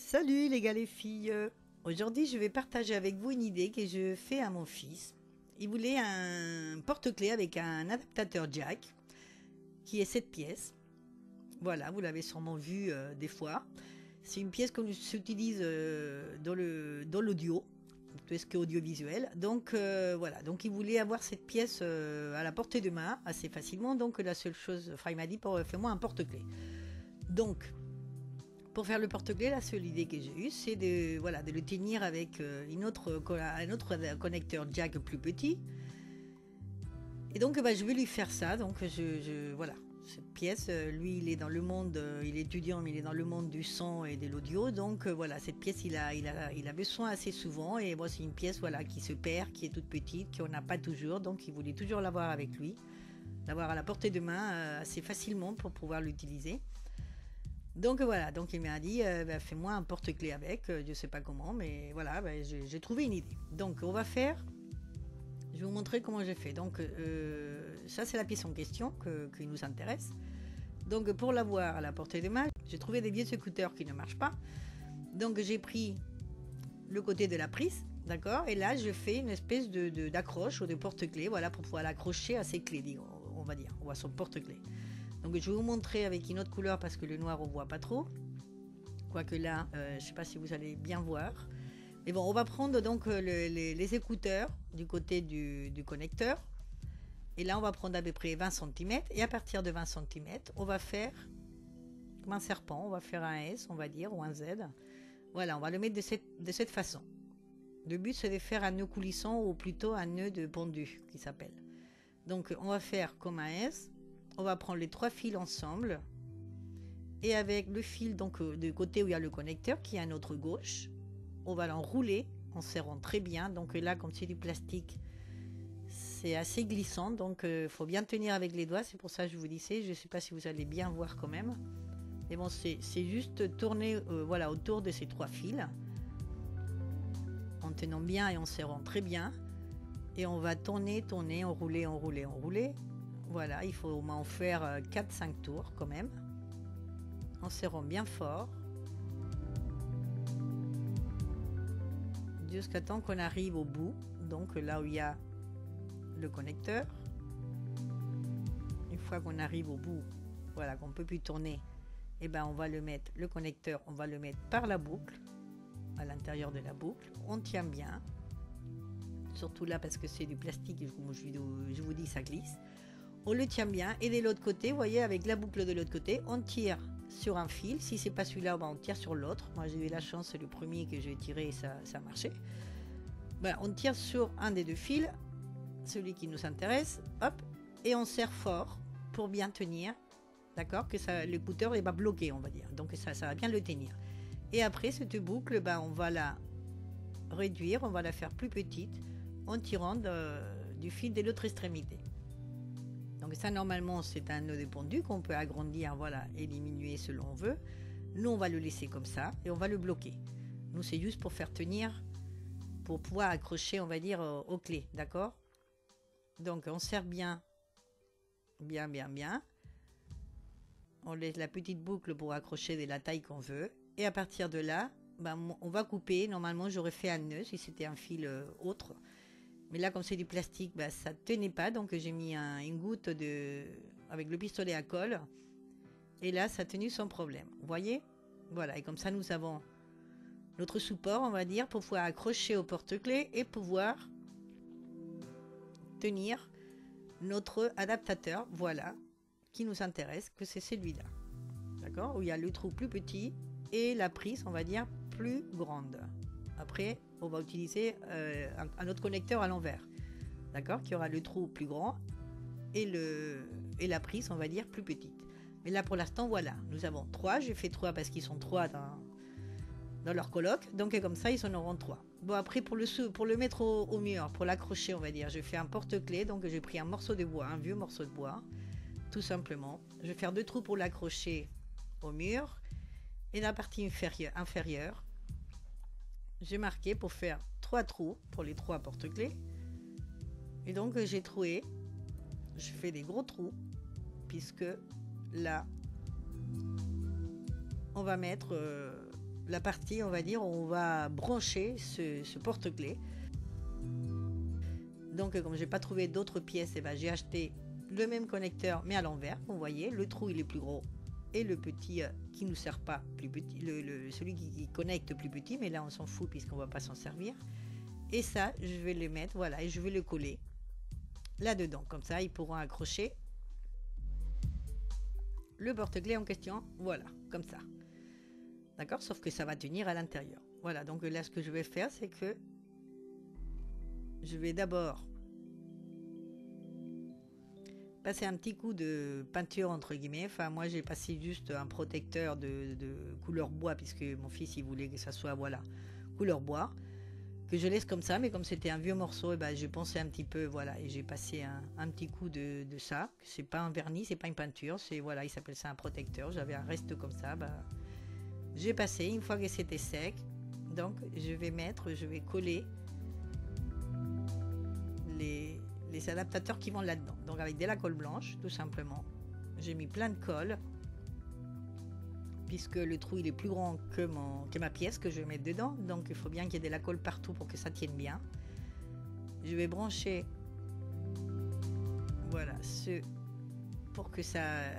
Salut les gars les filles. Aujourd'hui je vais partager avec vous une idée que je fais à mon fils. Il voulait un porte-clés avec un adaptateur jack qui est 7 pièces. Voilà, vous l'avez sûrement vu des fois. C'est une pièce qu'on s'utilise dans l'audio, tout ce qui est audiovisuel. Donc voilà, donc il voulait avoir cette pièce à la portée de main assez facilement. Donc la seule chose, enfin il m'a dit fais-moi un porte-clés. Donc pour faire le porte-clés, la seule idée que j'ai eue, c'est de le tenir avec un autre connecteur jack plus petit. Et donc, je vais lui faire ça. Donc, voilà, cette pièce, lui, il est dans le monde, il est étudiant, mais il est dans le monde du son et de l'audio. Donc, voilà, cette pièce, il a besoin assez souvent. Et moi, c'est une pièce, voilà, qui se perd, qui est toute petite, qu'on n'a pas toujours. Donc, il voulait toujours l'avoir avec lui, l'avoir à la portée de main assez facilement pour pouvoir l'utiliser. Donc voilà, donc il m'a dit fais-moi un porte-clés avec, je sais pas comment, mais voilà, j'ai trouvé une idée. Donc on va faire, je vais vous montrer comment j'ai fait. Donc ça c'est la pièce en question qui nous intéresse. Donc pour l'avoir à la portée de main, j'ai trouvé des vieux écouteurs qui ne marchent pas. Donc j'ai pris le côté de la prise, d'accord, et là je fais une espèce d'accroche ou de porte-clés, voilà, pour pouvoir l'accrocher à ses clés, on va dire, ou à son porte-clés. Donc je vais vous montrer avec une autre couleur parce que le noir on voit pas trop. Quoique là, je sais pas si vous allez bien voir. Mais bon, on va prendre donc les écouteurs du côté du connecteur. Et là, on va prendre à peu près 20 cm. Et à partir de 20 cm, on va faire comme un serpent. On va faire un S, on va dire, ou un Z. Voilà, on va le mettre de cette façon. Le but, c'est de faire un nœud coulissant ou plutôt un nœud de pendu qui s'appelle. Donc, on va faire comme un S. On va prendre les 3 fils ensemble et avec le fil donc du côté où il y a le connecteur qui est à notre gauche, on va l'enrouler en serrant très bien. Donc là, comme c'est du plastique, c'est assez glissant, donc faut bien tenir avec les doigts. C'est pour ça que je vous disais, je ne sais pas si vous allez bien voir quand même. Mais bon, c'est juste tourner voilà, autour de ces 3 fils en tenant bien et en serrant très bien. Et on va tourner, enrouler. Voilà, il faut au moins en faire 4-5 tours quand même, en serrant bien fort, jusqu'à temps qu'on arrive au bout, donc là où il y a le connecteur. Une fois qu'on arrive au bout, voilà, qu'on ne peut plus tourner, et on va le mettre, le connecteur, on va le mettre par la boucle, à l'intérieur de la boucle, on tient bien, surtout là parce que c'est du plastique, comme je vous dis, ça glisse. On le tient bien et de l'autre côté, vous voyez, avec la boucle de l'autre côté, on tire sur un fil. Si c'est pas celui-là, on tire sur l'autre. Moi, j'ai eu la chance, c'est le premier que j'ai tiré et ça a marché. Voilà, on tire sur un des 2 fils, celui qui nous intéresse, hop, et on serre fort pour bien tenir, d'accord, que l'écouteur n'est pas bloqué, on va dire. Donc ça va bien le tenir. Et après, cette boucle, on va la réduire, on va la faire plus petite en tirant du fil de l'autre extrémité. Donc ça, normalement, c'est un nœud de pendu qu'on peut agrandir, voilà, et diminuer selon on veut. Nous, on va le laisser comme ça et on va le bloquer. Nous, c'est juste pour faire tenir, pour pouvoir accrocher, on va dire, aux clés, d'accord? Donc, on serre bien. On laisse la petite boucle pour accrocher de la taille qu'on veut. Et à partir de là, on va couper. Normalement, j'aurais fait un nœud si c'était un fil autre. Mais là, comme c'est du plastique, ça ne tenait pas. Donc, j'ai mis une goutte avec le pistolet à colle. Et là, ça a tenu sans problème. Vous voyez? Voilà. Et comme ça, nous avons notre support, on va dire, pour pouvoir accrocher au porte-clés et pouvoir tenir notre adaptateur. Voilà. Qui nous intéresse, que c'est celui-là. D'accord? Où il y a le trou plus petit et la prise, on va dire, plus grande. Après, on va utiliser un autre connecteur à l'envers, d'accord, qui aura le trou plus grand et la prise, on va dire, plus petite. Mais là, pour l'instant, voilà, nous avons 3. J'ai fait 3 parce qu'ils sont 3 dans leur coloc, donc comme ça, ils en auront 3. Bon, après, pour le mettre au mur, pour l'accrocher, on va dire, je fais un porte-clés, donc j'ai pris un morceau de bois, un vieux morceau de bois, tout simplement. Je vais faire 2 trous pour l'accrocher au mur, et la partie inférieure, j'ai marqué pour faire 3 trous pour les 3 porte-clés. Et donc j'ai troué, je fais des gros trous, puisque là, on va mettre la partie, on va dire, où on va brancher ce porte-clés. Donc comme j'ai pas trouvé d'autres pièces, et ben, j'ai acheté le même connecteur mais à l'envers. Vous voyez, le trou il est plus gros et le petit qui nous sert pas plus petit, celui qui connecte plus petit, mais là on s'en fout puisqu'on va pas s'en servir. Et ça, je vais le mettre, voilà, et je vais le coller là-dedans. Comme ça, ils pourront accrocher le porte-clés en question. Voilà, comme ça. D'accord? Sauf que ça va tenir à l'intérieur. Voilà, donc là, ce que je vais faire, c'est que je vais d'abord passer un petit coup de peinture, entre guillemets. Enfin, moi, j'ai passé juste un protecteur de couleur bois, puisque mon fils, il voulait que ça soit, voilà, couleur bois. Que je laisse comme ça, mais comme c'était un vieux morceau, et ben, j'ai pensé un petit peu, voilà, et j'ai passé un petit coup de ça. C'est pas un vernis, c'est pas une peinture, c'est, voilà, il s'appelle ça un protecteur. J'avais un reste comme ça, bah, j'ai passé une fois que c'était sec. Donc, je vais coller les adaptateurs qui vont là-dedans. Donc, avec de la colle blanche, tout simplement. J'ai mis plein de colle, puisque le trou il est plus grand que ma pièce que je vais mettre dedans, donc il faut bien qu'il y ait de la colle partout pour que ça tienne bien. Je vais brancher, voilà, pour que ça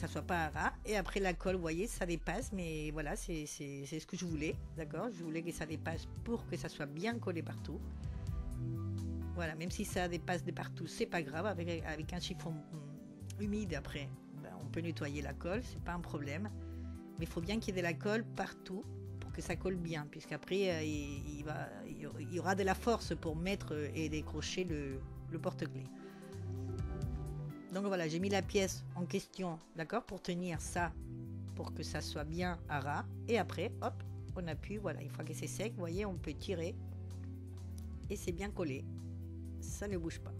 soit pas à ras, et après la colle, vous voyez, ça dépasse, mais voilà, c'est ce que je voulais, d'accord, je voulais que ça dépasse pour que ça soit bien collé partout. Voilà, même si ça dépasse de partout, c'est pas grave, avec un chiffon humide après, ben, on peut nettoyer la colle, c'est pas un problème. Mais il faut bien qu'il y ait de la colle partout pour que ça colle bien, puisqu'après il y aura de la force pour mettre et décrocher le porte-clés. Donc voilà, j'ai mis la pièce en question, d'accord, pour tenir ça, pour que ça soit bien à ras. Et après, hop, on appuie, voilà, une fois que c'est sec, vous voyez, on peut tirer et c'est bien collé, ça ne bouge pas.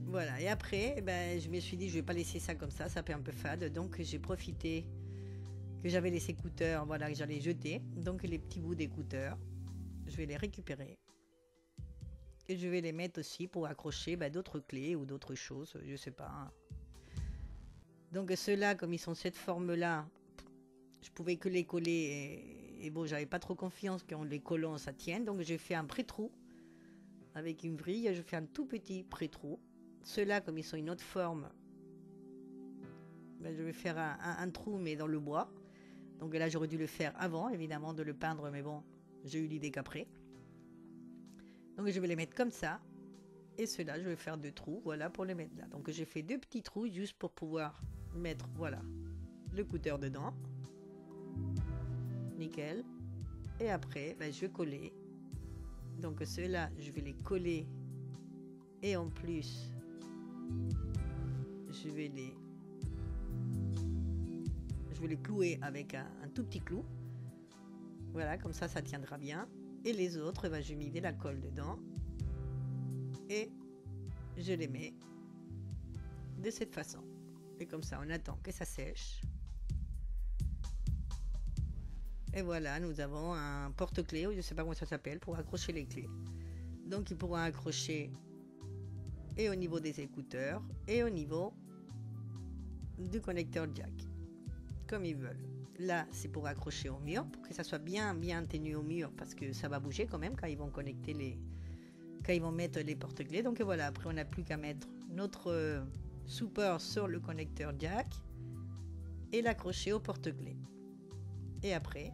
Voilà, et après, ben, je me suis dit, je vais pas laisser ça comme ça fait un peu fade. Donc, j'ai profité que j'avais les écouteurs, voilà, que j'allais jeter. Donc, les petits bouts d'écouteurs, je vais les récupérer. Et je vais les mettre aussi pour accrocher ben, d'autres clés ou d'autres choses, je sais pas. Donc, ceux-là, comme ils sont cette forme-là, je pouvais que les coller. Et bon, j'avais pas trop confiance qu'en les collant, ça tienne. Donc, j'ai fait un pré-trou avec une vrille. Je fais un tout petit pré-trou. Ceux-là, comme ils sont une autre forme, ben, je vais faire un trou, mais dans le bois. Donc là, j'aurais dû le faire avant, évidemment, de le peindre, mais bon, j'ai eu l'idée qu'après. Donc je vais les mettre comme ça. Et ceux-là, je vais faire 2 trous, voilà, pour les mettre là. Donc j'ai fait 2 petits trous juste pour pouvoir mettre, voilà, le écouteur dedans. Nickel. Et après, ben, je vais coller. Donc ceux-là, je vais les coller. Et en plus, je vais les clouer avec un tout petit clou. Voilà, comme ça tiendra bien. Et les autres, ben, je mets de la colle dedans. Et je les mets de cette façon. Et comme ça, on attend que ça sèche. Et voilà, nous avons un porte-clés, ou je ne sais pas comment ça s'appelle, pour accrocher les clés. Donc, ils pourront accrocher et au niveau des écouteurs et au niveau du connecteur jack, comme ils veulent. Là, c'est pour accrocher au mur, pour que ça soit bien tenu au mur, parce que ça va bouger quand même quand ils vont connecter quand ils vont mettre les porte-clés. Donc voilà, après on n'a plus qu'à mettre notre support sur le connecteur jack et l'accrocher au porte-clés. Et après,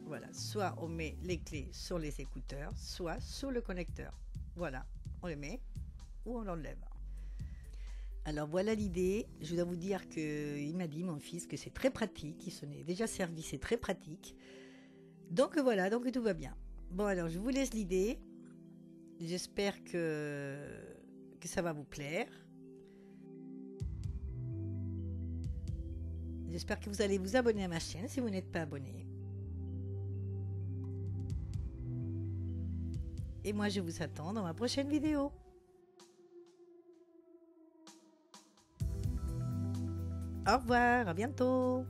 voilà, soit on met les clés sur les écouteurs, soit sur le connecteur. Voilà, on les met ou on l'enlève. Alors voilà l'idée. Je dois vous dire qu'il m'a dit, mon fils, que c'est très pratique. Il s'en est déjà servi, c'est très pratique. Donc voilà, donc tout va bien. Bon, alors je vous laisse l'idée. J'espère que ça va vous plaire. J'espère que vous allez vous abonner à ma chaîne si vous n'êtes pas abonné. Et moi, je vous attends dans ma prochaine vidéo. Au revoir, à bientôt.